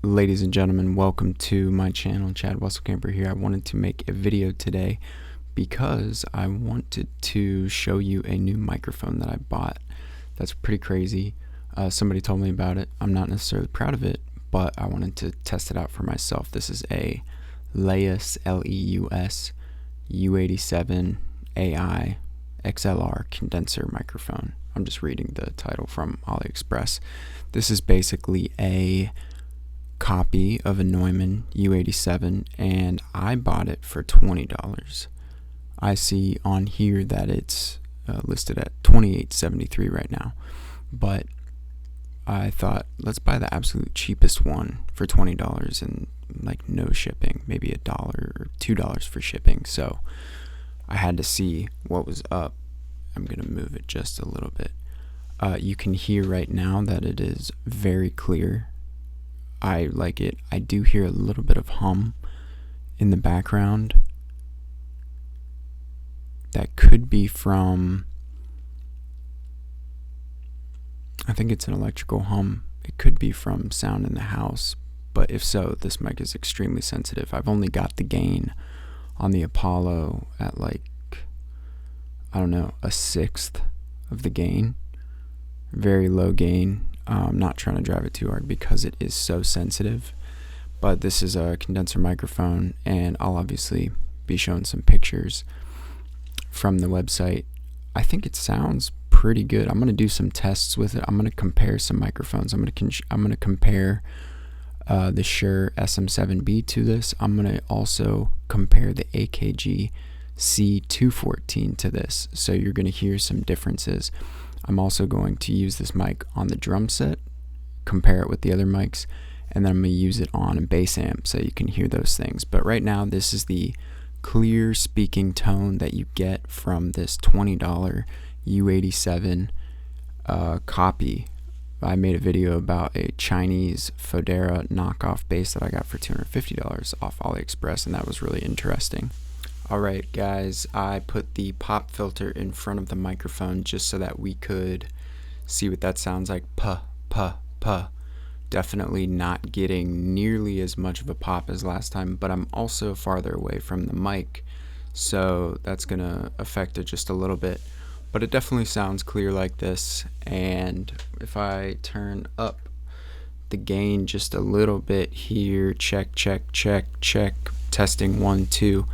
Ladies and gentlemen, welcome to my channel. Chad Wesselcamper here. I wanted to make a video today because I wanted to show you a new microphone that I bought. That's pretty crazy. Somebody told me about it. I'm not necessarily proud of it, but I wanted to test it out for myself. This is a LEUS LEUS U87 AI XLR condenser microphone. I'm just reading the title from AliExpress. This is basically a copy of a Neumann U87, and I bought it for $20. I see on here that it's listed at $28.73 right now, but I thought, let's buy the absolute cheapest one for $20 and like no shipping, maybe $1 or $2 for shipping. So I had to see what was up. I'm gonna move it just a little bit. You can hear right now that it is very clear. I like it. I do hear a little bit of hum in the background. That could be from, I think it's an electrical hum. It could be from sound in the house, but if so, this mic is extremely sensitive. I've only got the gain on the Apollo at like, I don't know, 1/6 of the gain. Very low gain. I'm not trying to drive it too hard because it is so sensitive, but this is a condenser microphone, and I'll obviously be showing some pictures from the website. I think it sounds pretty good. I'm going to do some tests with it. I'm going to compare some microphones. I'm going to compare the Shure SM7B to this. I'm going to also compare the AKG C214 to this, so you're going to hear some differences. I'm also going to use this mic on the drum set, compare it with the other mics, and then I'm going to use it on a bass amp so you can hear those things. But right now, this is the clear speaking tone that you get from this $20 U87 copy. I made a video about a Chinese Fodera knockoff bass that I got for $250 off AliExpress, and that was really interesting. Alright guys, I put the pop filter in front of the microphone just so that we could see what that sounds like. Puh, puh, puh. Definitely not getting nearly as much of a pop as last time, but I'm also farther away from the mic, so that's going to affect it just a little bit. But it definitely sounds clear like this, and if I turn up the gain just a little bit here, check, check, check, check, testing 1, 2.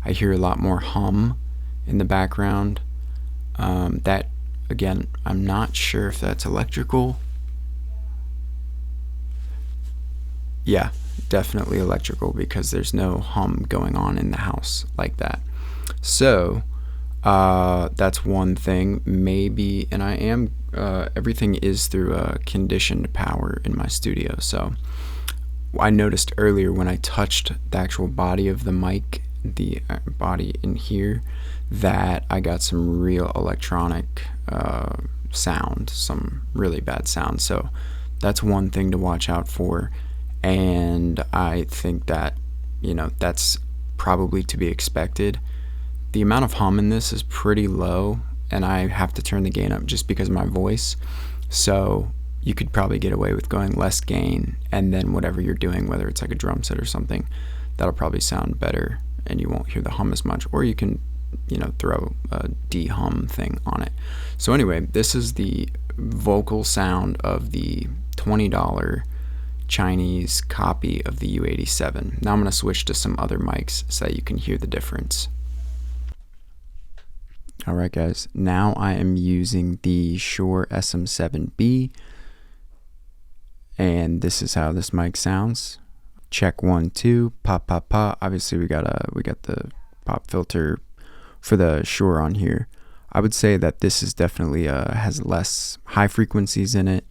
I hear a lot more hum in the background. That, again, I'm not sure if that's electrical. Yeah, definitely electrical because there's no hum going on in the house like that. So that's one thing. Maybe, and I am, everything is through conditioned power in my studio. So I noticed earlier when I touched the actual body of the mic, the body in here, that I got some real electronic sound, some really bad sound. So that's one thing to watch out for, and I think that, you know, that's probably to be expected. The amount of hum in this is pretty low, and I have to turn the gain up just because of my voice. So you could probably get away with going less gain, and then whatever you're doing, whether it's like a drum set or something, that'll probably sound better and you won't hear the hum as much, or you can, you know, throw a de-hum thing on it. So anyway, this is the vocal sound of the $20 Chinese copy of the U87. Now I'm going to switch to some other mics so that you can hear the difference. Alright guys, now I am using the Shure SM7B, and this is how this mic sounds. Check 1, 2, pop, pop, pop. Obviously we got the pop filter for the Shure on here. I would say that this is definitely has less high frequencies in it.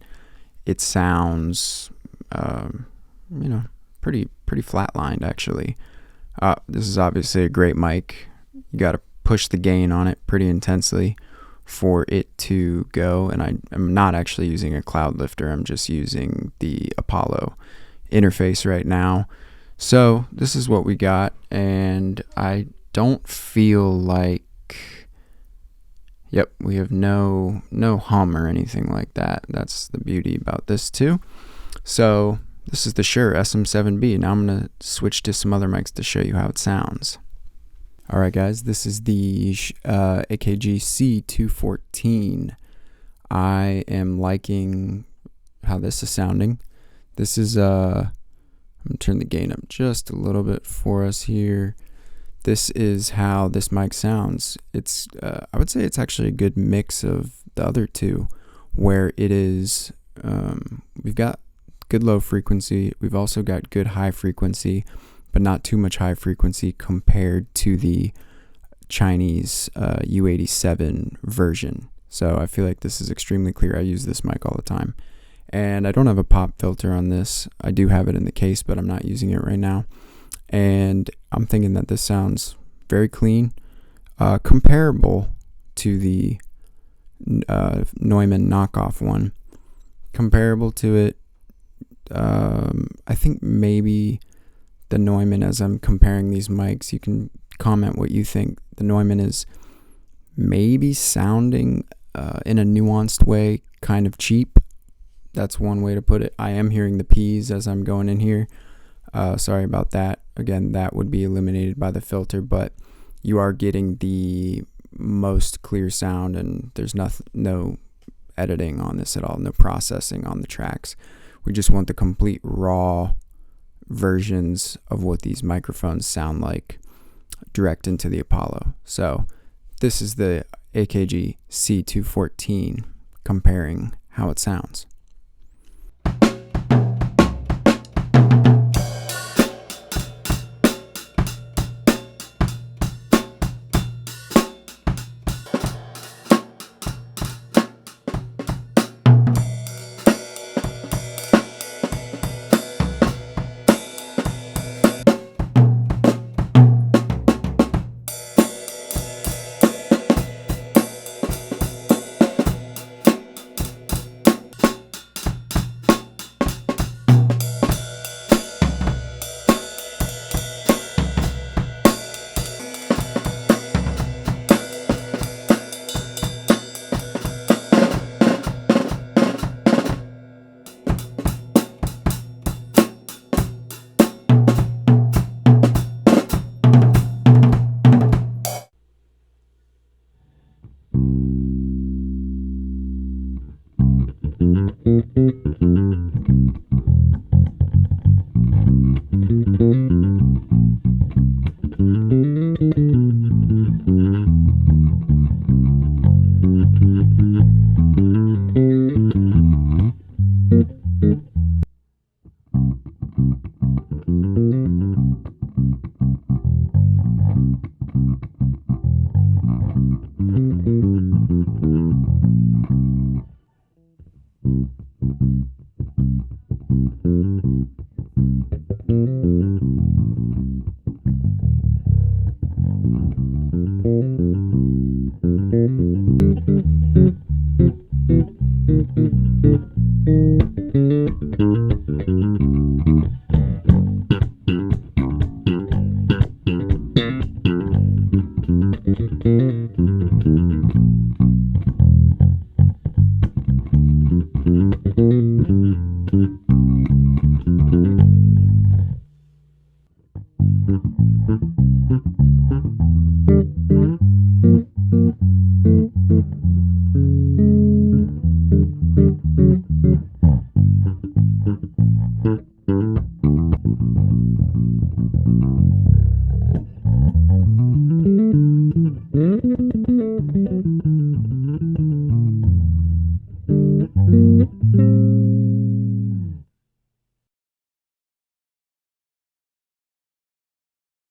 It sounds you know, pretty flatlined actually. This is obviously a great mic. You got to push the gain on it pretty intensely for it to go, and I'm not actually using a cloud lifter. I'm just using the Apollo interface right now. So this is what we got, and I don't feel like, yep, we have no hum or anything like that. That's the beauty about this too. So This is the Shure SM7B. Now I'm going to switch to some other mics to show you how it sounds. Alright guys, this is the AKG C214. I am liking how this is sounding. This is, I'm going to turn the gain up just a little bit for us here. This is how this mic sounds. It's, I would say it's actually a good mix of the other two, where it is, we've got good low frequency, we've also got good high frequency, but not too much high frequency compared to the Chinese U87 version. So I feel like this is extremely clear. I use this mic all the time. And I don't have a pop filter on this. I do have it in the case, but I'm not using it right now. And I'm thinking that this sounds very clean, comparable to the Neumann knockoff one. Comparable to it. I think maybe the Neumann, as I'm comparing these mics, you can comment what you think. The Neumann is maybe sounding in a nuanced way kind of cheap. That's one way to put it. I am hearing the P's as I'm going in here. Sorry about that. Again, that would be eliminated by the filter, but you are getting the most clear sound, and there's no editing on this at all, no processing on the tracks. We just want the complete raw versions of what these microphones sound like direct into the Apollo. So this is the AKG C214 comparing how it sounds.